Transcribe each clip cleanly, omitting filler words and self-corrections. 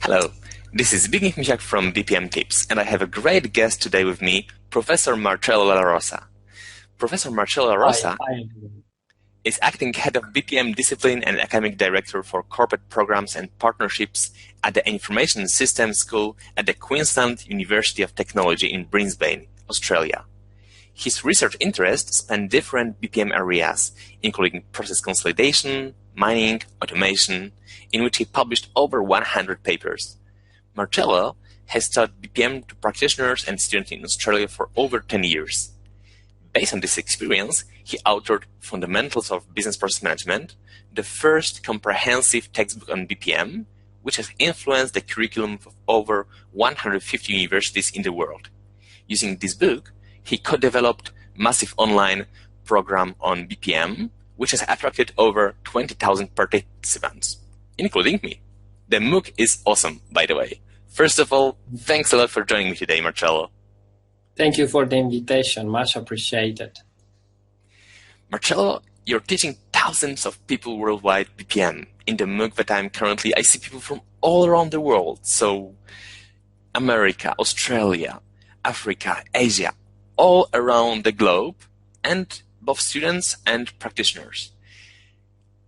Hello, this is Zbigniew Misiak from BPM Tips, and I have a great guest today with me, Professor Marcello La Rosa. Professor Marcello La Rosa is acting head of BPM discipline and academic director for corporate programs and partnerships at the Information Systems School at the Queensland University of Technology in Brisbane, Australia. His research interests span different BPM areas, including process consolidation, mining, automation, in which he published over 100 papers. Marcello has taught BPM to practitioners and students in Australia for over 10 years. Based on this experience, he authored Fundamentals of Business Process Management, the first comprehensive textbook on BPM, which has influenced the curriculum of over 150 universities in the world. Using this book, he co-developed a massive online program on BPM, which has attracted over 20,000 participants, including me. The MOOC is awesome, by the way. First of all, thanks a lot for joining me today, Marcello. Thank you for the invitation. Much appreciated. Marcello, you're teaching thousands of people worldwide BPM. In the MOOC that I'm currently, I see people from all around the world. So America, Australia, Africa, Asia, all around the globe, and both students and practitioners.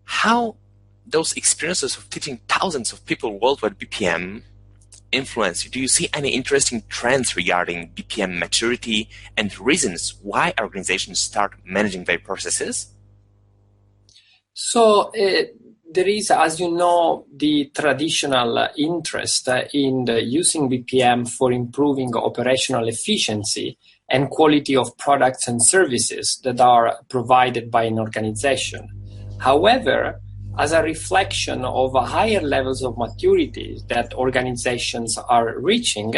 How those experiences of teaching thousands of people worldwide BPM influence you? Do you see any interesting trends regarding BPM maturity and reasons why organizations start managing their processes? So there is, as you know, the traditional interest in using BPM for improving operational efficiency and quality of products and services that are provided by an organization. However, as a reflection of higher levels of maturity that organizations are reaching,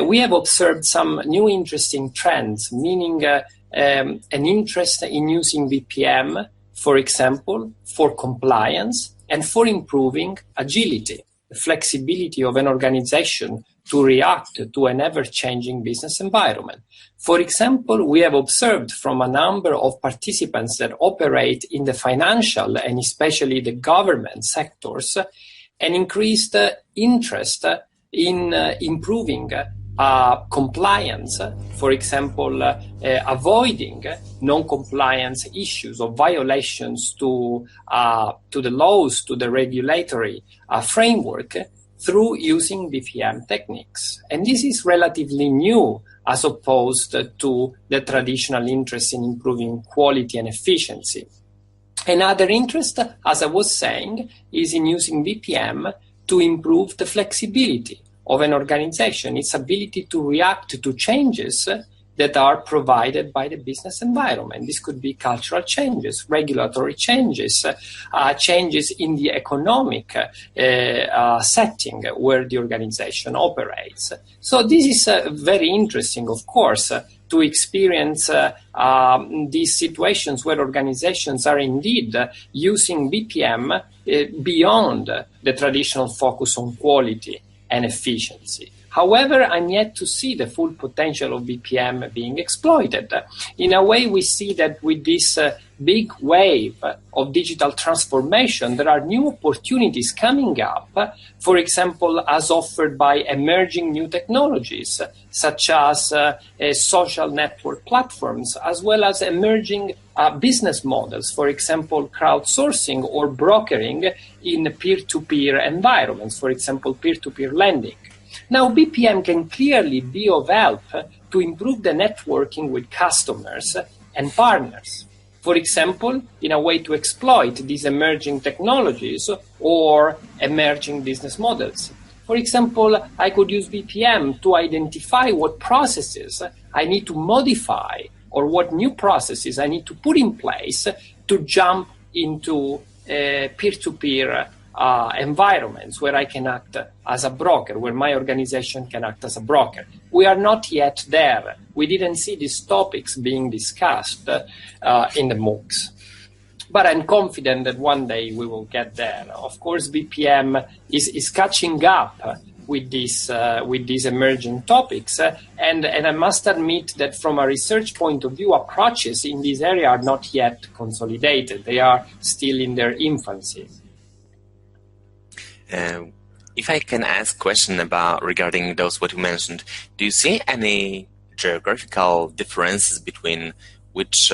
we have observed some new interesting trends, meaning an interest in using BPM, for example, for compliance and for improving agility, the flexibility of an organization to react to an ever-changing business environment. For example, we have observed from a number of participants that operate in the financial and especially the government sectors an increased interest in improving compliance, for example, avoiding non-compliance issues or violations to the laws, to the regulatory framework through using BPM techniques. And this is relatively new as opposed to the traditional interest in improving quality and efficiency. Another interest, as I was saying, is in using BPM to improve the flexibility of an organization, its ability to react to changes that are provided by the business environment. This could be cultural changes, regulatory changes, changes in the economic setting where the organization operates. So this is very interesting, of course, to experience these situations where organizations are indeed using BPM beyond the traditional focus on quality and efficiency. However, I'm yet to see the full potential of BPM being exploited. In a way, we see that with this big wave of digital transformation, there are new opportunities coming up, for example, as offered by emerging new technologies, such as social network platforms, as well as emerging business models, for example, crowdsourcing or brokering in peer-to-peer environments, for example, peer-to-peer lending. Now, BPM can clearly be of help to improve the networking with customers and partners. For example, in a way to exploit these emerging technologies or emerging business models. For example, I could use BPM to identify what processes I need to modify or what new processes I need to put in place to jump into peer-to-peer environments where I can act as a broker, where my organization can act as a broker. We are not yet there. We didn't see these topics being discussed in the MOOCs. But I'm confident that one day we will get there. Of course, BPM is catching up with these emerging topics. And I must admit that from a research point of view, approaches in this area are not yet consolidated. They are still in their infancy. If I can ask a question regarding those what you mentioned, do you see any geographical differences between which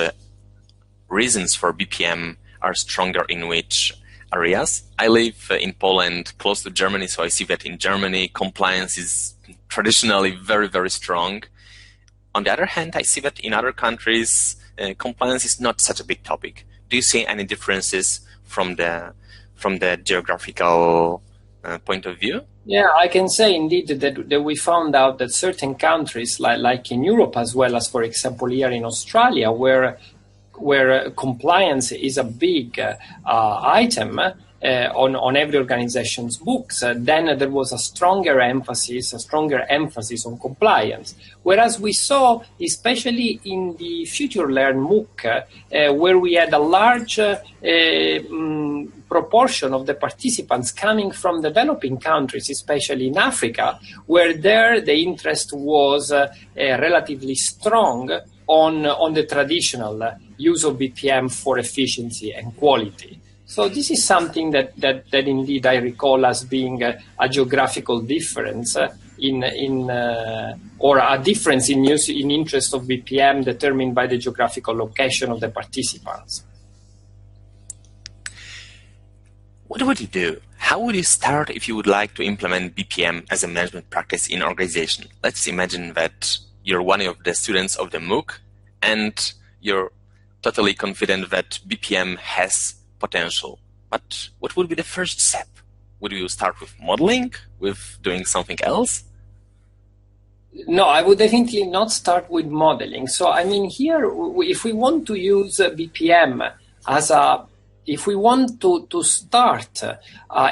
reasons for BPM are stronger in which areas? I live in Poland, close to Germany, so I see that in Germany compliance is traditionally very, very strong. On the other hand, I see that in other countries compliance is not such a big topic. Do you see any differences from the geographical point of view? Yeah, I can say indeed that we found out that certain countries, like in Europe as well as, for example, here in Australia, where compliance is a big item on every organization's books, then there was a stronger emphasis on compliance. Whereas we saw, especially in the Future Learn MOOC, where we had a large proportion of the participants coming from developing countries, especially in Africa, where there the interest was relatively strong on the traditional use of BPM for efficiency and quality. So this is something that indeed I recall as being a geographical difference or a difference in interest of BPM determined by the geographical location of the participants. What would you do? How would you start if you would like to implement BPM as a management practice in an organization? Let's imagine that you're one of the students of the MOOC and you're totally confident that BPM has potential. But what would be the first step? Would you start with modeling, with doing something else? No, I would definitely not start with modeling. So, I mean, here, if we want to use BPM if we want to start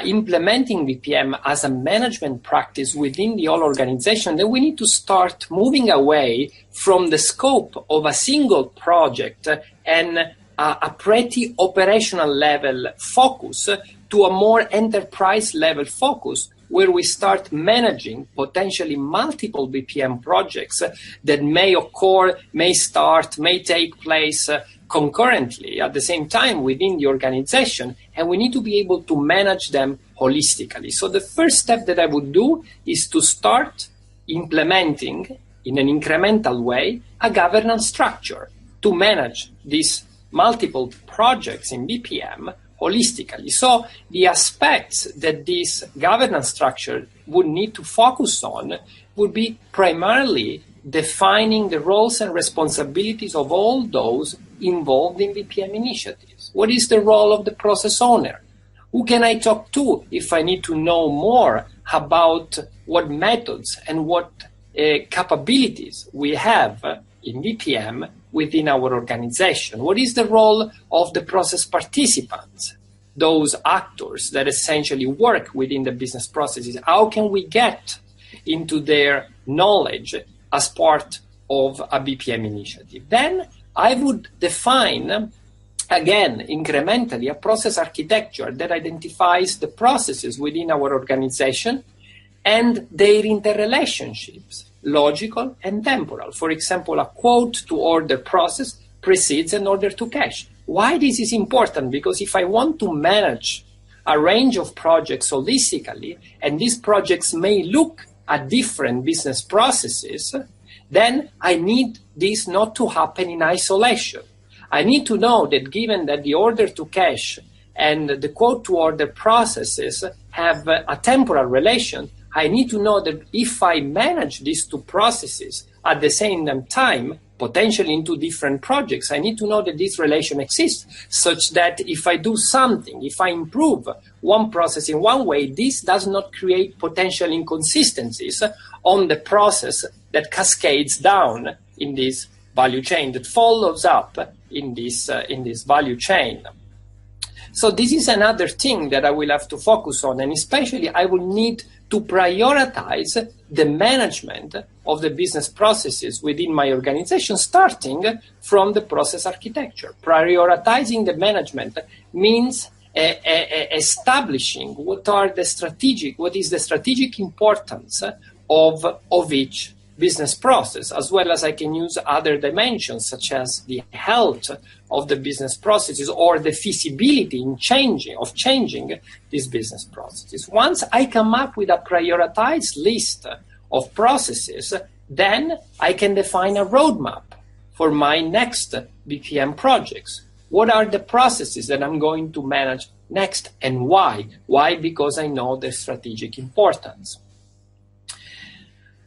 implementing BPM as a management practice within the whole organization, then we need to start moving away from the scope of a single project and a pretty operational level focus to a more enterprise level focus, where we start managing potentially multiple BPM projects that may occur, may take place concurrently at the same time within the organization, and we need to be able to manage them holistically. So the first step that I would do is to start implementing in an incremental way a governance structure to manage these multiple projects in BPM holistically. So the aspects that this governance structure would need to focus on would be primarily defining the roles and responsibilities of all those involved in BPM initiatives. What is the role of the process owner? Who can I talk to if I need to know more about what methods and what capabilities we have in BPM within our organization? What is the role of the process participants, those actors that essentially work within the business processes? How can we get into their knowledge as part of a BPM initiative? Then I would define, again, incrementally, a process architecture that identifies the processes within our organization and their interrelationships, logical and temporal. For example, a quote to order process precedes an order to cash. Why this is important? Because if I want to manage a range of projects holistically, and these projects may look at different business processes, then I need this not to happen in isolation. I need to know that given that the order to cash and the quote to order processes have a temporal relation, I need to know that if I manage these two processes at the same time, potentially into different projects, I need to know that this relation exists, such that if I do something, if I improve one process in one way, this does not create potential inconsistencies on the process that cascades down in this value chain, that follows up in this value chain. So this is another thing that I will have to focus on, and especially I will need to prioritize the management of the business processes within my organization, starting from the process architecture. Prioritizing the management means establishing what is the strategic importance of each business process, as well as I can use other dimensions such as the health of the business processes or the feasibility in changing these business processes. Once I come up with a prioritized list of processes, then I can define a roadmap for my next BPM projects. What are the processes that I'm going to manage next and why? Why? Because I know their strategic importance.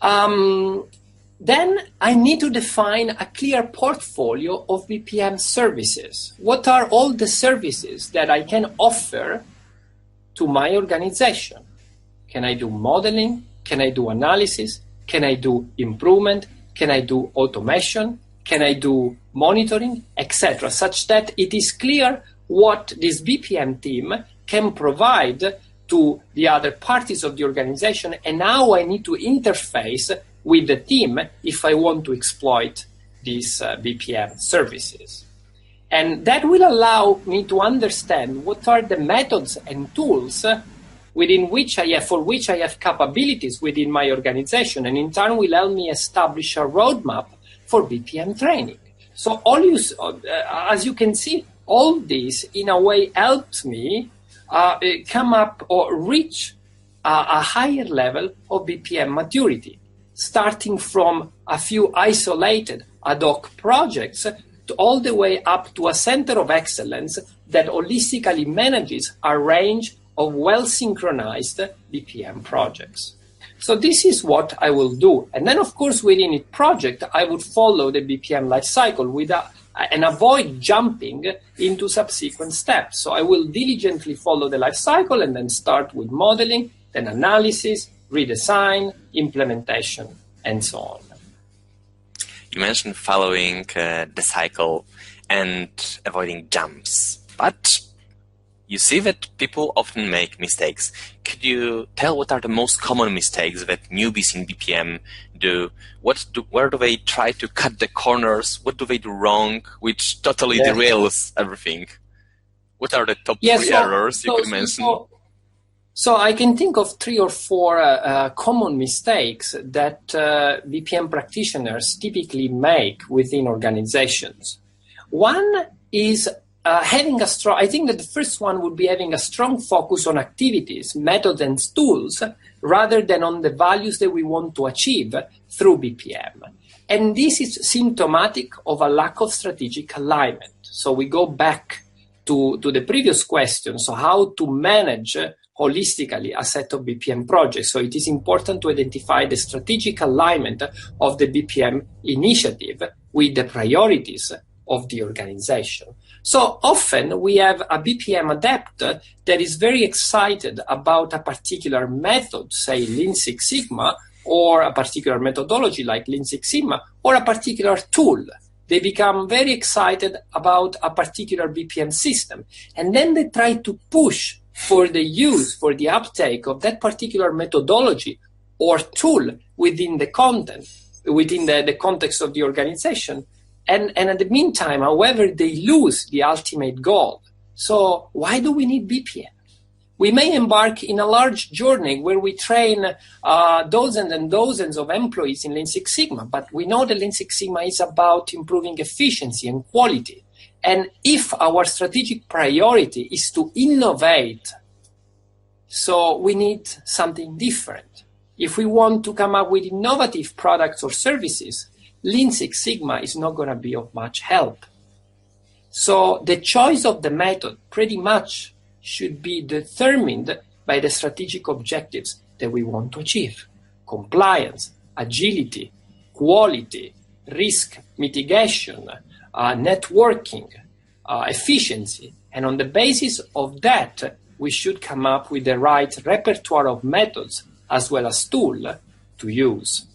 Then I need to define a clear portfolio of BPM services. What are all the services that I can offer to my organization? Can I do modeling? Can I do analysis? Can I do improvement? Can I do automation? Can I do monitoring, etc., such that it is clear what this BPM team can provide to the other parties of the organization, and how I need to interface with the team if I want to exploit these BPM services. And that will allow me to understand what are the methods and tools within which for which I have capabilities within my organization, and in turn will help me establish a roadmap for BPM training. So as you can see, all this in a way helps me come up or reach a higher level of BPM maturity, starting from a few isolated ad hoc projects all the way up to a center of excellence that holistically manages a range of well-synchronized BPM projects. So this is what I will do. And then, of course, within each project, I would follow the BPM lifecycle and avoid jumping into subsequent steps. So I will diligently follow the life cycle and then start with modeling, then analysis, redesign, implementation, and so on. You mentioned following the cycle and avoiding jumps, but you see that people often make mistakes. Could you tell what are the most common mistakes that newbies in BPM do? Where do they try to cut the corners? What do they do wrong, which totally derails everything? What are the top three errors you could mention? So I can think of 3 or 4 common mistakes that BPM practitioners typically make within organizations. One is I think that the first one would be having a strong focus on activities, methods, and tools, rather than on the values that we want to achieve through BPM. And this is symptomatic of a lack of strategic alignment. So we go back to the previous question, so how to manage holistically a set of BPM projects. So it is important to identify the strategic alignment of the BPM initiative with the priorities of the organization. So often we have a BPM adept that is very excited about a particular method, say Lean Six Sigma, or a particular methodology like Lean Six Sigma, or a particular tool. They become very excited about a particular BPM system, and then they try to push for the use, for the uptake of that particular methodology or tool within the context of the organization. And at the meantime, however, they lose the ultimate goal. So why do we need BPM? We may embark in a large journey where we train dozens and dozens of employees in Lean Six Sigma, but we know that Lean Six Sigma is about improving efficiency and quality. And if our strategic priority is to innovate, so we need something different. If we want to come up with innovative products or services, Lean Six Sigma is not going to be of much help. So the choice of the method pretty much should be determined by the strategic objectives that we want to achieve. Compliance, agility, quality, risk mitigation, networking, efficiency. And on the basis of that, we should come up with the right repertoire of methods as well as tools to use.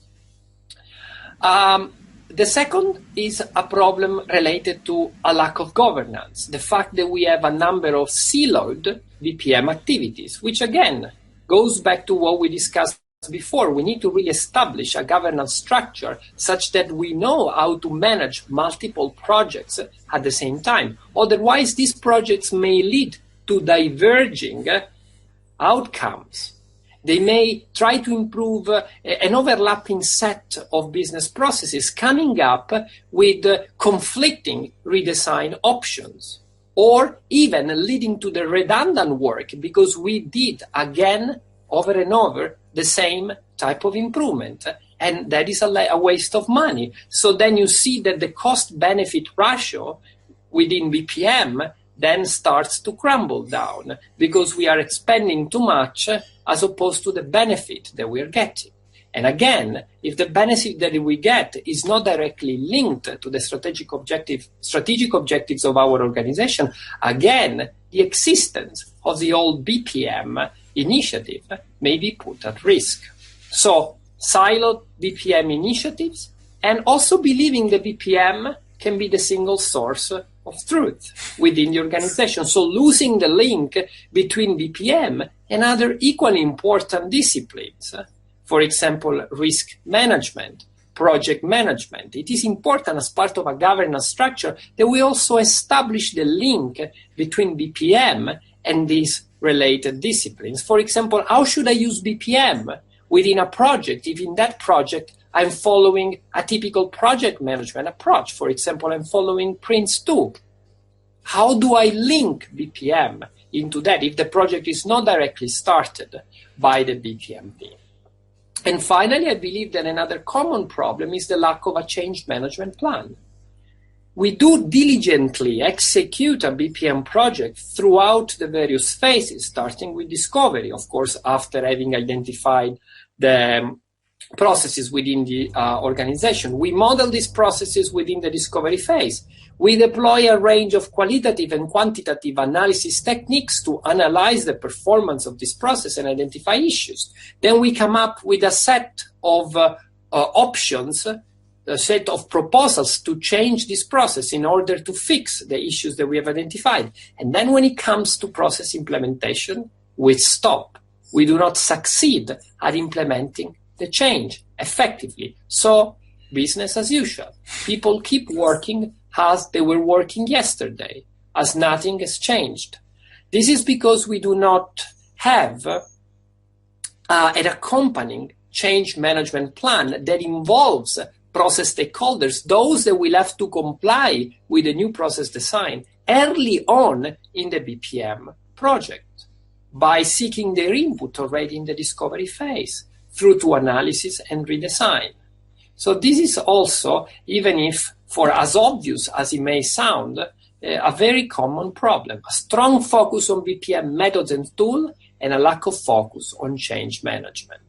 The second is a problem related to a lack of governance. The fact that we have a number of siloed BPM activities, which again goes back to what we discussed before. We need to really establish a governance structure such that we know how to manage multiple projects at the same time. Otherwise, these projects may lead to diverging outcomes. They may try to improve an overlapping set of business processes, coming up with conflicting redesign options, or even leading to the redundant work because we did again, over and over, the same type of improvement. And that is a waste of money. So then you see that the cost-benefit ratio within BPM then starts to crumble down because we are expending too much as opposed to the benefit that we are getting. And again, if the benefit that we get is not directly linked to the strategic objectives of our organization, again, the existence of the old BPM initiative may be put at risk. So, siloed BPM initiatives and also believing the BPM can be the single source of truth within the organization. So losing the link between BPM and other equally important disciplines. For example, risk management, project management. It is important as part of a governance structure that we also establish the link between BPM and these related disciplines. For example, how should I use BPM within a project if in that project I'm following a typical project management approach? For example, I'm following Prince2. How do I link BPM into that if the project is not directly started by the BPM team? And finally, I believe that another common problem is the lack of a change management plan. We do diligently execute a BPM project throughout the various phases, starting with discovery, of course, after having identified the processes within the organization. We model these processes within the discovery phase. We deploy a range of qualitative and quantitative analysis techniques to analyze the performance of this process and identify issues. Then we come up with a set of options, a set of proposals to change this process in order to fix the issues that we have identified. And then when it comes to process implementation, we stop. We do not succeed at implementing the change effectively. So business as usual. People keep working as they were working yesterday, as nothing has changed. This is because we do not have an accompanying change management plan that involves process stakeholders, those that will have to comply with the new process design early on in the BPM project by seeking their input already in the discovery phase through to analysis and redesign. So this is also, even if for as obvious as it may sound, a very common problem. A strong focus on BPM methods and tools and a lack of focus on change management.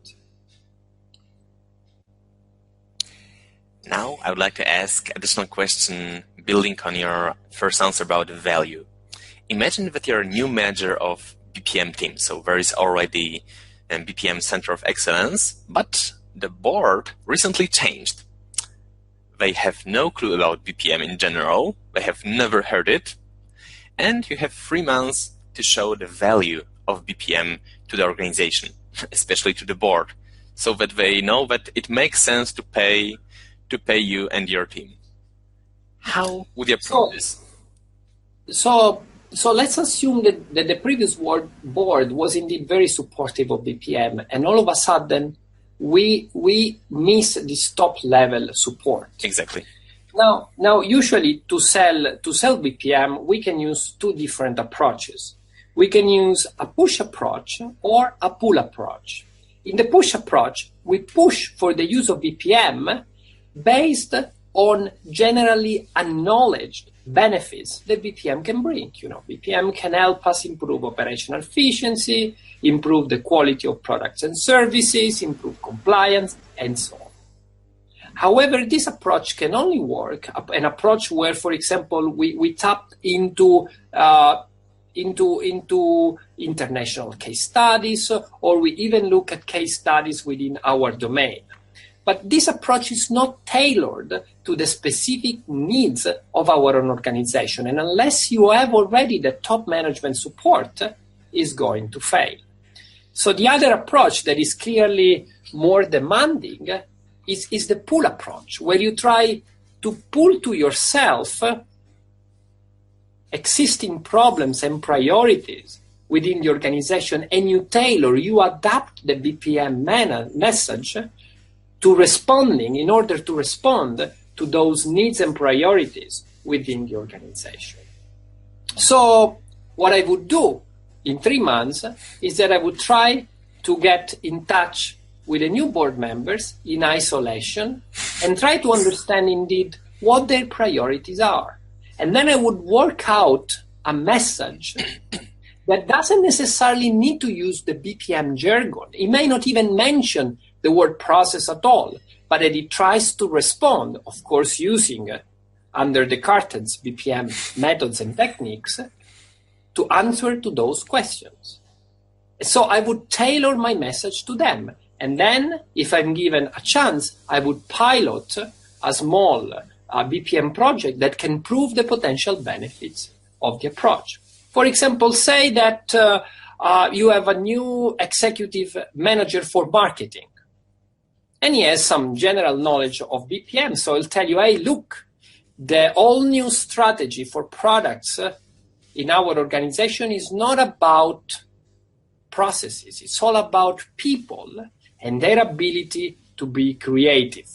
Now I would like to ask additional question building on your first answer about value. Imagine that you're a new manager of BPM team, so there is already a BPM Center of Excellence, but the board recently changed. They have no clue about BPM in general, they have never heard it, and you have 3 months to show the value of BPM to the organization, especially to the board, so that they know that it makes sense to pay you and your team. How would you approach this? So let's assume that the previous board was indeed very supportive of BPM, and all of a sudden we miss this top level support. Exactly. Now usually to sell BPM, we can use 2 different approaches. We can use a push approach or a pull approach. In the push approach, we push for the use of BPM based on generally acknowledged benefits that BPM can bring. BPM can help us improve operational efficiency, improve the quality of products and services, improve compliance, and so on. However, this approach can only work, an approach where, for example, we tap into international case studies, or we even look at case studies within our domain. But this approach is not tailored to the specific needs of our own organization. And unless you have already the top management support, is going to fail. So the other approach that is clearly more demanding is the pull approach, where you try to pull to yourself existing problems and priorities within the organization, and you tailor, you adapt the BPM message to responding in order to respond to those needs and priorities within the organization. So what I would do in 3 months is that I would try to get in touch with the new board members in isolation and try to understand indeed what their priorities are. And then I would work out a message that doesn't necessarily need to use the BPM jargon. It may not even mention the word process at all, but that it tries to respond, of course, using under the cartons BPM methods and techniques to answer to those questions. So I would tailor my message to them. And then, if I'm given a chance, I would pilot a small BPM project that can prove the potential benefits of the approach. For example, say that you have a new executive manager for marketing, and he has some general knowledge of BPM. So he'll tell you, hey, look, the all-new strategy for products in our organization is not about processes. It's all about people and their ability to be creative.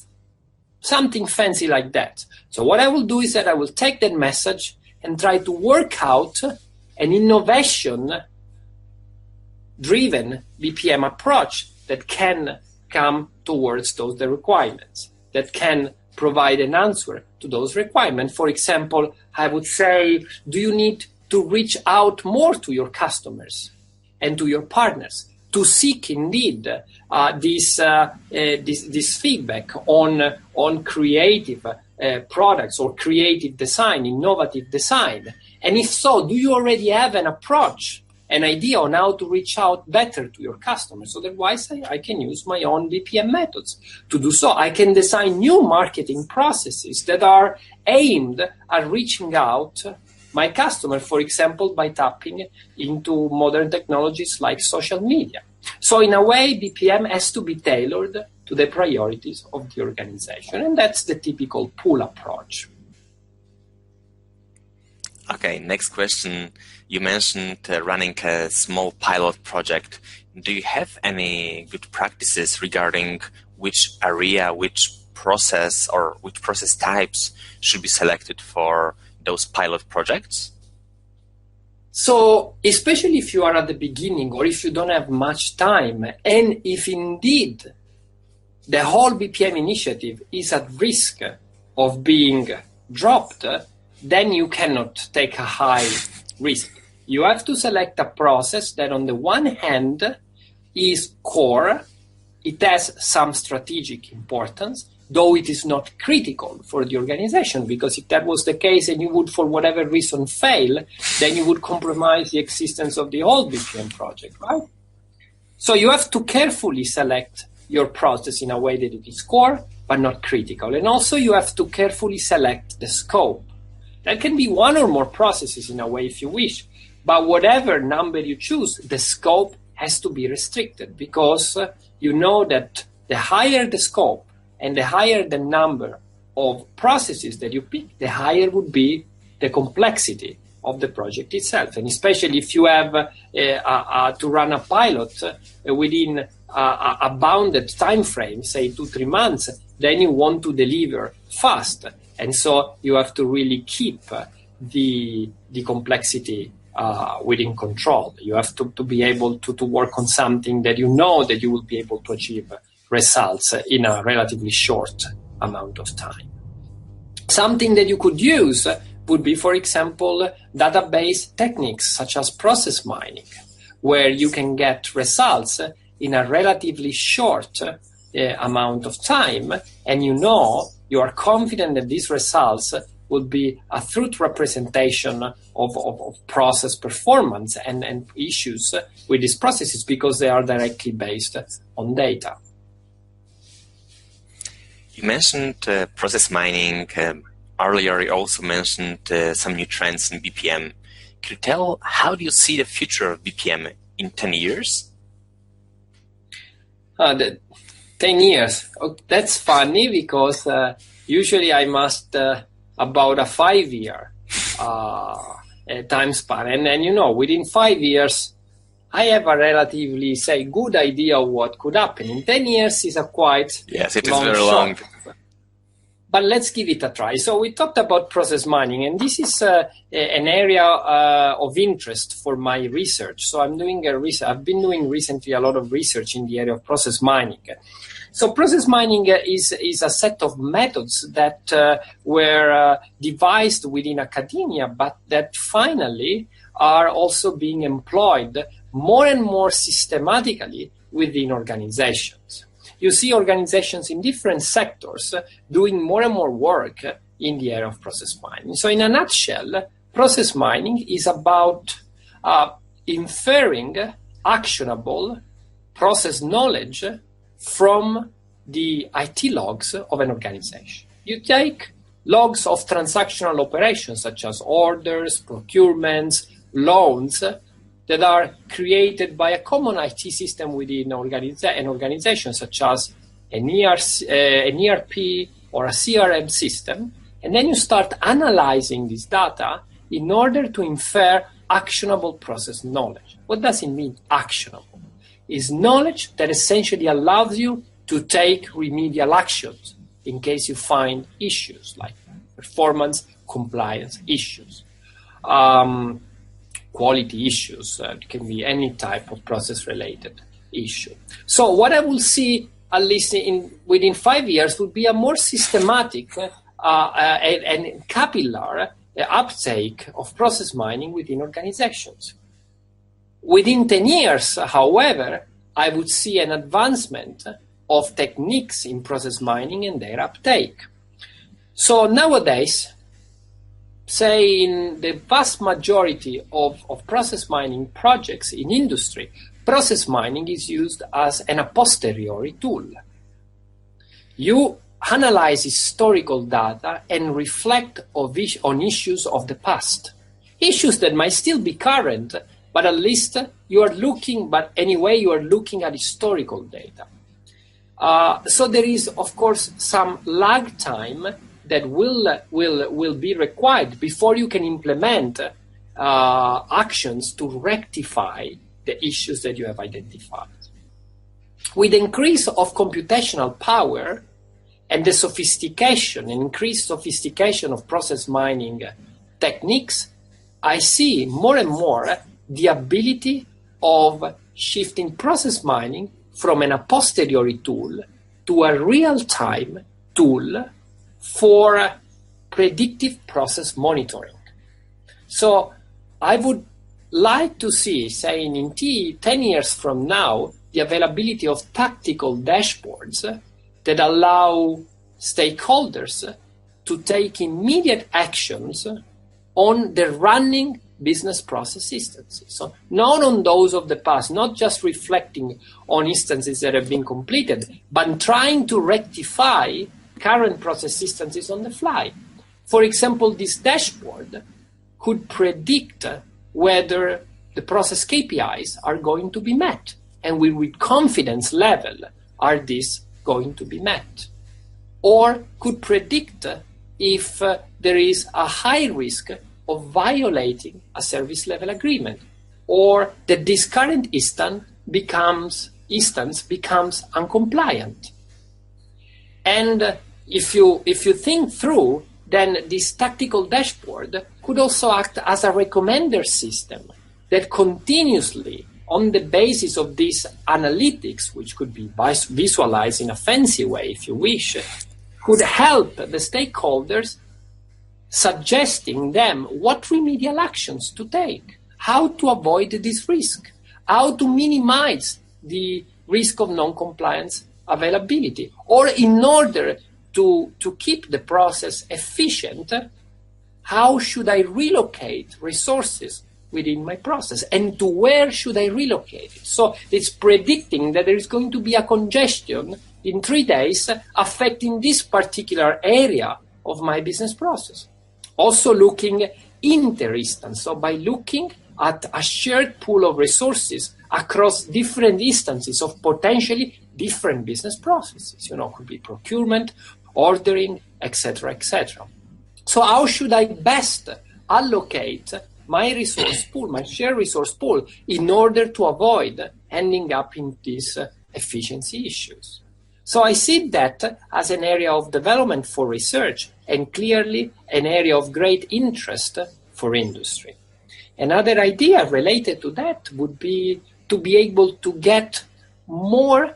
Something fancy like that. So what I will do is that I will take that message and try to work out an innovation-driven BPM approach that can come towards the requirements, that can provide an answer to those requirements. For example, I would say, do you need to reach out more to your customers and to your partners to seek indeed this feedback on creative products or creative design, innovative design? And if so, do you already have an approach, an idea on how to reach out better to your customers? Otherwise, I can use my own BPM methods to do so. I can design new marketing processes that are aimed at reaching out my customer, for example, by tapping into modern technologies like social media. So in a way, BPM has to be tailored to the priorities of the organization, and that's the typical pull approach. Okay, next question. You mentioned running a small pilot project. Do you have any good practices regarding which area, which process, or which process types should be selected for those pilot projects? So, especially if you are at the beginning or if you don't have much time, and if indeed the whole BPM initiative is at risk of being dropped, then you cannot take a high risk. You have to select a process that on the one hand is core, it has some strategic importance, though it is not critical for the organization, because if that was the case and you would, for whatever reason, fail, then you would compromise the existence of the whole BPM project, right? So you have to carefully select your process in a way that it is core, but not critical. And also you have to carefully select the scope. That can be one or more processes in a way if you wish, but whatever number you choose, the scope has to be restricted, because you know that the higher the scope, and the higher the number of processes that you pick, the higher would be the complexity of the project itself. And especially if you have to run a pilot within a bounded time frame, say 2-3 months, then you want to deliver fast. And so you have to really keep the complexity within control. You have to be able to work on something that you know that you will be able to achieve results in a relatively short amount of time. Something that you could use would be, for example, database techniques such as process mining, where you can get results in a relatively short amount of time, and you are confident that these results will be a true representation of process performance and issues with these processes, because they are directly based on data. You mentioned process mining. Earlier, you also mentioned some new trends in BPM. Could you tell, how do you see the future of BPM in 10 years? 10 years. Oh, that's funny, because usually I must about a 5-year time span. And within 5 years, I have a relatively, say, good idea of what could happen. In 10 years is a quite yes, it long is very shot. long. But let's give it a try. So we talked about process mining, and this is an area of interest for my research. So I've been doing recently a lot of research in the area of process mining. So process mining is a set of methods that were devised within academia, but that finally are also being employed more and more systematically within organizations. You see organizations in different sectors doing more and more work in the area of process mining. So in a nutshell, process mining is about inferring actionable process knowledge from the IT logs of an organization. You take logs of transactional operations such as orders, procurements, loans that are created by a common IT system within an organization such as an ERP or a CRM system, and then you start analyzing this data in order to infer actionable process knowledge. What does it mean, actionable? It's knowledge that essentially allows you to take remedial actions in case you find issues like performance, compliance issues. Quality issues, it can be any type of process-related issue. So what I will see, at least within 5 years, would be a more systematic and capillary uptake of process mining within organizations. Within 10 years, however, I would see an advancement of techniques in process mining and their uptake. So nowadays, say in the vast majority of process mining projects in industry, process mining is used as an a posteriori tool. You analyze historical data and reflect on issues of the past. Issues that might still be current, but at least you are looking at historical data. So there is, of course, some lag time that will be required before you can implement actions to rectify the issues that you have identified. With the increase of computational power and the increased sophistication of process mining techniques, I see more and more the ability of shifting process mining from an a posteriori tool to a real-time tool for predictive process monitoring. So I would like to see, say in 10 years from now, the availability of tactical dashboards that allow stakeholders to take immediate actions on the running business process instances. So not on those of the past, not just reflecting on instances that have been completed, but trying to rectify current process instances on the fly. For example, this dashboard could predict whether the process KPIs are going to be met, and with confidence level are these going to be met. Or could predict if there is a high risk of violating a service level agreement, or that this current instance becomes uncompliant. And if you think through, then this tactical dashboard could also act as a recommender system that continuously, on the basis of these analytics, which could be visualized in a fancy way if you wish, could help the stakeholders, suggesting them what remedial actions to take, how to avoid this risk, how to minimize the risk of non-compliance availability, or in order to keep the process efficient, how should I relocate resources within my process, and to where should I relocate it? So it's predicting that there is going to be a congestion in 3 days affecting this particular area of my business process. Also looking inter-instance, so by looking at a shared pool of resources across different instances of potentially different business processes, could be procurement, ordering, etc., etc. So how should I best allocate my resource pool, my shared resource pool, in order to avoid ending up in these efficiency issues. So I see that as an area of development for research and clearly an area of great interest for industry. Another idea related to that would be to be able to get more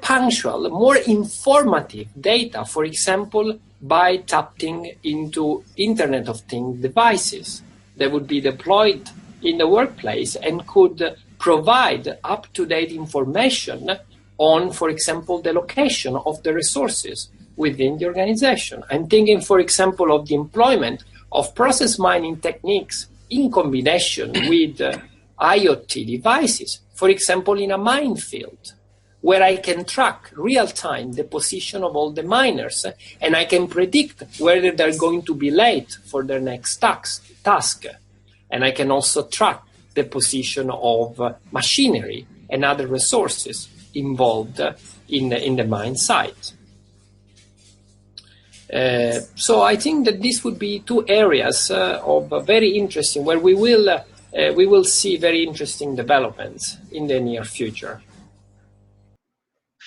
punctual, more informative data, for example, by tapping into Internet of Things devices that would be deployed in the workplace and could provide up-to-date information on, for example, the location of the resources within the organization. I'm thinking, for example, of the employment of process mining techniques in combination with IoT devices, for example, in a minefield, where I can track real-time the position of all the miners, and I can predict whether they're going to be late for their next task. And I can also track the position of machinery and other resources involved in the mine site. So I think that this would be two areas of very interesting, where we will see very interesting developments in the near future.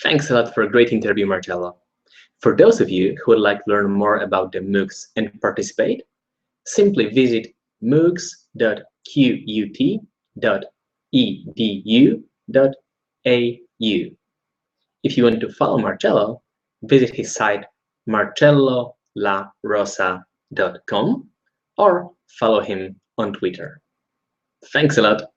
Thanks a lot for a great interview, Marcello. For those of you who would like to learn more about the MOOCs and participate, simply visit moocs.qut.edu.au. If you want to follow Marcello, visit his site marcellolarosa.com or follow him on Twitter. Thanks a lot.